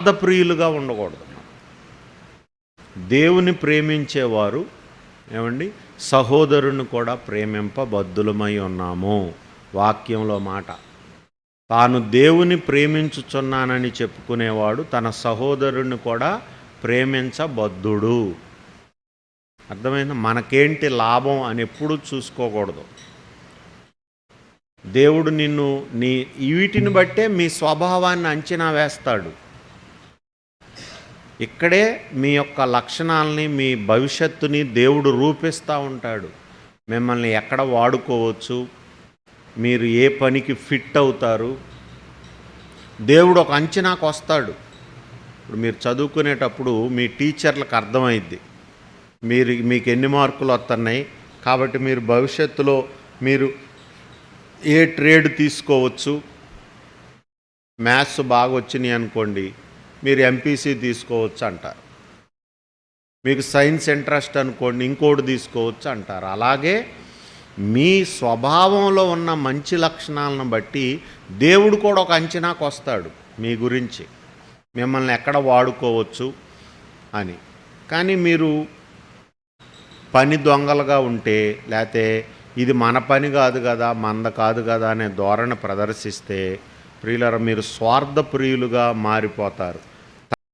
స్వార్థప్రియులుగా ఉండకూడదు. దేవుని ప్రేమించేవారు ఏమండి సహోదరుని కూడా ప్రేమింపబద్ధులమై ఉన్నాము. వాక్యంలో మాట, తాను దేవుని ప్రేమించుచున్నానని చెప్పుకునేవాడు తన సహోదరుని కూడా ప్రేమించబద్ధుడు. అర్థమైందా? మనకేంటి లాభం అని ఎప్పుడూ చూసుకోకూడదు. దేవుడు నిన్ను వీటిని బట్టే మీ స్వభావాన్ని అంచనా వేస్తాడు. ఇక్కడే మీ యొక్క లక్షణాలని, మీ భవిష్యత్తుని దేవుడు రూపిస్తూ ఉంటాడు. మిమ్మల్ని ఎక్కడ వాడుకోవచ్చు, మీరు ఏ పనికి ఫిట్ అవుతారు, దేవుడు ఒక అంచనాకు వస్తాడు. ఇప్పుడు మీరు చదువుకునేటప్పుడు మీ టీచర్లకు అర్థమైద్ది మీకు ఎన్ని మార్కులు వస్తున్నాయి, కాబట్టి మీరు భవిష్యత్తులో మీరు ఏ ట్రేడ్ తీసుకోవచ్చు. మ్యాథ్స్ బాగా వచ్చినాయి అనుకోండి, మీరు ఎంపీసీ తీసుకోవచ్చు అంటారు. మీకు సైన్స్ ఇంట్రెస్ట్ అనుకోండి, ఇంకోటి తీసుకోవచ్చు అంటారు. అలాగే మీ స్వభావంలో ఉన్న మంచి లక్షణాలను బట్టి దేవుడు కూడా ఒక అంచనాకు వస్తాడు మీ గురించి, మిమ్మల్ని ఎక్కడ వాడుకోవచ్చు అని. కానీ మీరు పని దొంగలుగా ఉంటే, లేకపోతే ఇది మన పని కాదు కదా, మంద కాదు కదా అనే ధోరణి ప్రదర్శిస్తే ప్రియులారా, మీరు స్వార్థప్రియులుగా మారిపోతారు.